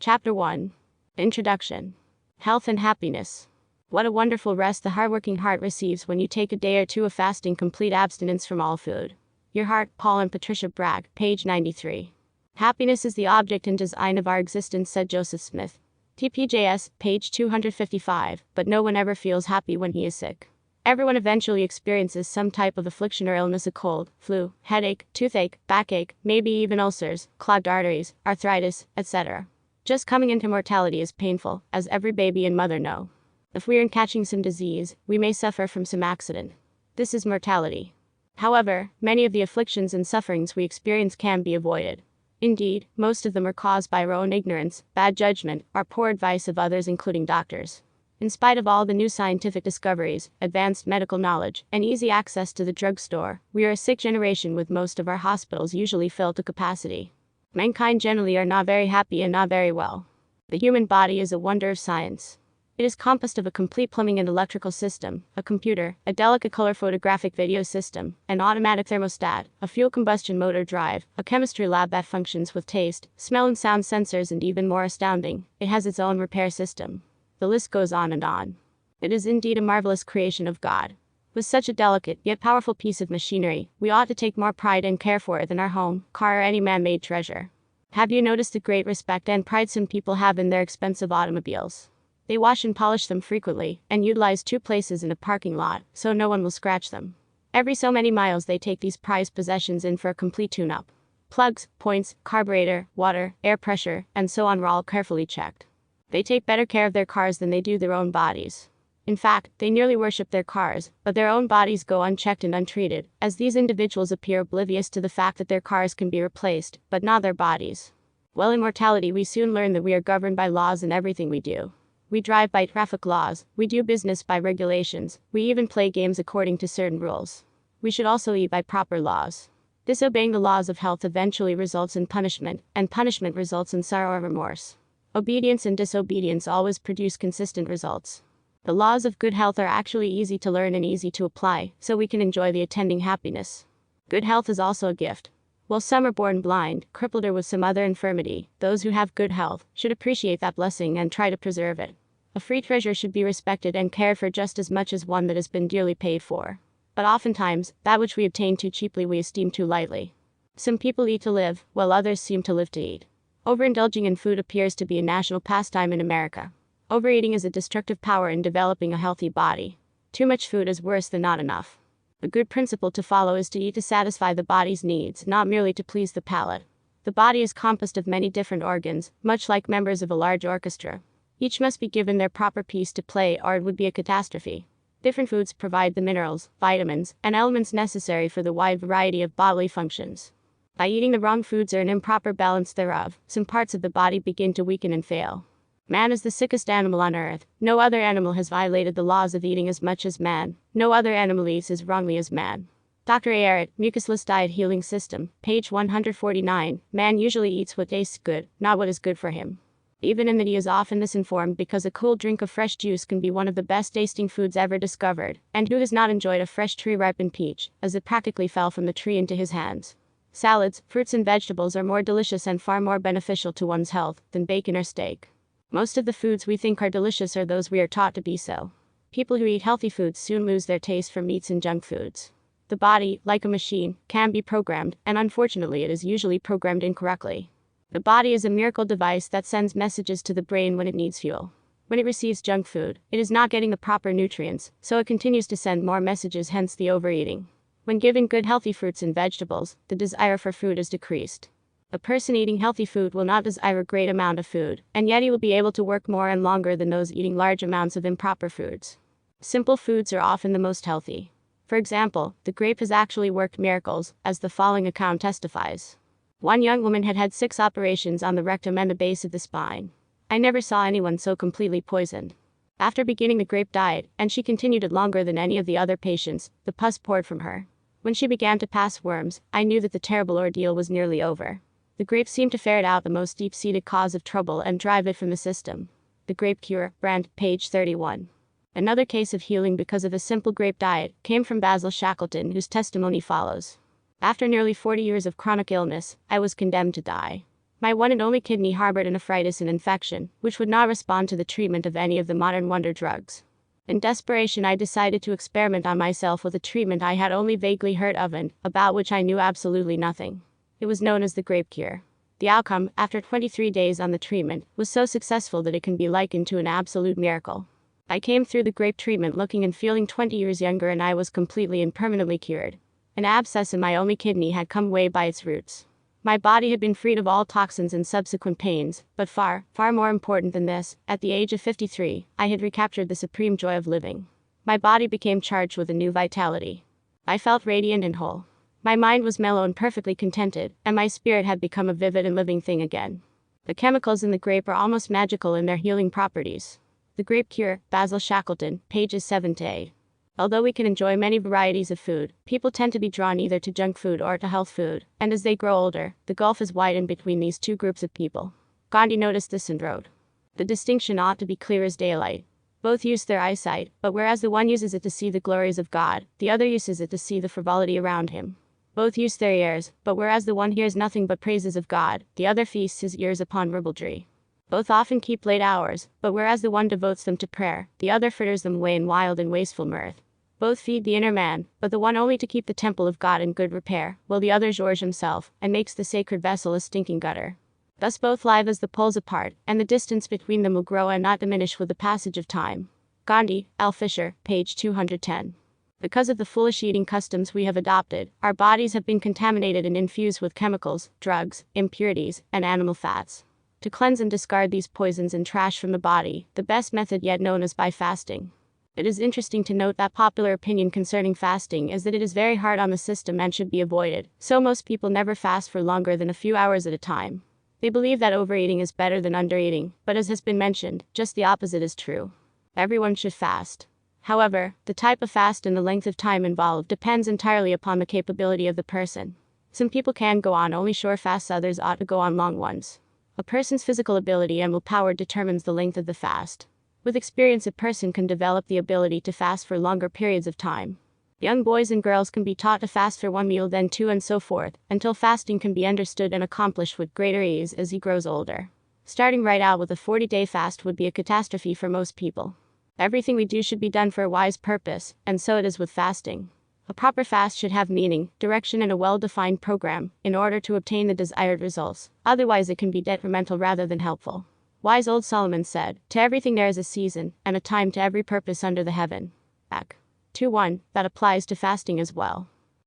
Chapter 1. Introduction. Health and Happiness. What a wonderful rest the hardworking heart receives when you take a day or two of fasting, complete abstinence from all food. Your Heart, Paul and Patricia Bragg, page 93. Happiness is the object and design of our existence, said Joseph Smith. TPJS, page 255, but no one ever feels happy when he is sick. Everyone eventually experiences some type of affliction or illness: a cold, flu, headache, toothache, backache, maybe even ulcers, clogged arteries, arthritis, etc. Just coming into mortality is painful, as every baby and mother know. If we aren't catching some disease, we may suffer from some accident. This is mortality. However, many of the afflictions and sufferings we experience can be avoided. Indeed, most of them are caused by our own ignorance, bad judgment, or poor advice of others, including doctors. In spite of all the new scientific discoveries, advanced medical knowledge, and easy access to the drugstore, we are a sick generation, with most of our hospitals usually filled to capacity. Mankind generally are not very happy and not very well. The human body is a wonder of science. It is composed of a complete plumbing and electrical system, a computer, a delicate color photographic video system, an automatic thermostat, a fuel combustion motor drive, a chemistry lab that functions with taste, smell and sound sensors, and even more astounding, it has its own repair system. The list goes on and on. It is indeed a marvelous creation of God. With such a delicate yet powerful piece of machinery, we ought to take more pride and care for it than our home, car, or any man-made treasure. Have you noticed the great respect and pride some people have in their expensive automobiles? They wash and polish them frequently, and utilize 2 places in a parking lot, so no one will scratch them. Every so many miles they take these prized possessions in for a complete tune-up. Plugs, points, carburetor, water, air pressure, and so on are all carefully checked. They take better care of their cars than they do their own bodies. In fact, they nearly worship their cars, but their own bodies go unchecked and untreated, as these individuals appear oblivious to the fact that their cars can be replaced, but not their bodies. Well, in mortality we soon learn that we are governed by laws in everything we do. We drive by traffic laws, we do business by regulations, we even play games according to certain rules. We should also eat by proper laws. Disobeying the laws of health eventually results in punishment, and punishment results in sorrow or remorse. Obedience and disobedience always produce consistent results. The laws of good health are actually easy to learn and easy to apply, so we can enjoy the attending happiness. Good health is also a gift. While some are born blind, crippled, or with some other infirmity, those who have good health should appreciate that blessing and try to preserve it. A free treasure should be respected and cared for just as much as one that has been dearly paid for. But oftentimes, that which we obtain too cheaply we esteem too lightly. Some people eat to live, while others seem to live to eat. Overindulging in food appears to be a national pastime in America. Overeating is a destructive power in developing a healthy body. Too much food is worse than not enough. A good principle to follow is to eat to satisfy the body's needs, not merely to please the palate. The body is composed of many different organs, much like members of a large orchestra. Each must be given their proper piece to play, or it would be a catastrophe. Different foods provide the minerals, vitamins, and elements necessary for the wide variety of bodily functions. By eating the wrong foods or an improper balance thereof, some parts of the body begin to weaken and fail. Man is the sickest animal on earth. No other animal has violated the laws of eating as much as man. No other animal eats as wrongly as man. Dr. Arrett, Mucusless Diet Healing System, page 149. Man usually eats what tastes good, not what is good for him. Even in that he is often misinformed, because a cool drink of fresh juice can be one of the best tasting foods ever discovered, and who has not enjoyed a fresh tree-ripened peach, as it practically fell from the tree into his hands? Salads, fruits and vegetables are more delicious and far more beneficial to one's health than bacon or steak. Most of the foods we think are delicious are those we are taught to be so. People who eat healthy foods soon lose their taste for meats and junk foods. The body, like a machine, can be programmed, and unfortunately it is usually programmed incorrectly. The body is a miracle device that sends messages to the brain when it needs fuel. When it receives junk food, it is not getting the proper nutrients, so it continues to send more messages, hence the overeating. When given good healthy fruits and vegetables, the desire for food is decreased. A person eating healthy food will not desire a great amount of food, and yet he will be able to work more and longer than those eating large amounts of improper foods. Simple foods are often the most healthy. For example, the grape has actually worked miracles, as the following account testifies. One young woman had had 6 operations on the rectum and the base of the spine. I never saw anyone so completely poisoned. After beginning the grape diet, and she continued it longer than any of the other patients, the pus poured from her. When she began to pass worms, I knew that the terrible ordeal was nearly over. The grape seemed to ferret out the most deep-seated cause of trouble and drive it from the system. The Grape Cure, Brand, page 31. Another case of healing because of a simple grape diet came from Basil Shackleton, whose testimony follows. After nearly 40 years of chronic illness, I was condemned to die. My one and only kidney harbored a nephritis and infection, which would not respond to the treatment of any of the modern wonder drugs. In desperation, I decided to experiment on myself with a treatment I had only vaguely heard of and about which I knew absolutely nothing. It was known as the grape cure. The outcome, after 23 days on the treatment, was so successful that it can be likened to an absolute miracle. I came through the grape treatment looking and feeling 20 years younger, and I was completely and permanently cured. An abscess in my only kidney had come away by its roots. My body had been freed of all toxins and subsequent pains, but far more important than this, at the age of 53, I had recaptured the supreme joy of living. My body became charged with a new vitality. I felt radiant and whole. My mind was mellow and perfectly contented, and my spirit had become a vivid and living thing again. The chemicals in the grape are almost magical in their healing properties. The Grape Cure, Basil Shackleton, pages 7-8. Although we can enjoy many varieties of food, people tend to be drawn either to junk food or to health food, and as they grow older, the gulf is widened between these two groups of people. Gandhi noticed this and wrote, "The distinction ought to be clear as daylight. Both use their eyesight, but whereas the one uses it to see the glories of God, the other uses it to see the frivolity around him. Both use their ears, but whereas the one hears nothing but praises of God, the other feasts his ears upon ribaldry. Both often keep late hours, but whereas the one devotes them to prayer, the other fritters them away in wild and wasteful mirth. Both feed the inner man, but the one only to keep the temple of God in good repair, while the other gorges himself, and makes the sacred vessel a stinking gutter. Thus both lie as the poles apart, and the distance between them will grow and not diminish with the passage of time." Gandhi, L. Fisher, page 210. Because of the foolish eating customs we have adopted, our bodies have been contaminated and infused with chemicals, drugs, impurities, and animal fats. To cleanse and discard these poisons and trash from the body, the best method yet known is by fasting. It is interesting to note that popular opinion concerning fasting is that it is very hard on the system and should be avoided, so most people never fast for longer than a few hours at a time. They believe that overeating is better than undereating, but as has been mentioned, just the opposite is true. Everyone should fast. However, the type of fast and the length of time involved depends entirely upon the capability of the person. Some people can go on only short fasts, others ought to go on long ones. A person's physical ability and willpower determines the length of the fast. With experience, a person can develop the ability to fast for longer periods of time. Young boys and girls can be taught to fast for one meal, then two, and so forth, until fasting can be understood and accomplished with greater ease as he grows older. Starting right out with a 40-day fast would be a catastrophe for most people. Everything we do should be done for a wise purpose, and so it is with fasting. A proper fast should have meaning, direction, and a well-defined program, in order to obtain the desired results. Otherwise it can be detrimental rather than helpful. Wise old Solomon said, "To everything there is a season, and a time to every purpose under the heaven." Ac. 2:1. That applies to fasting as well.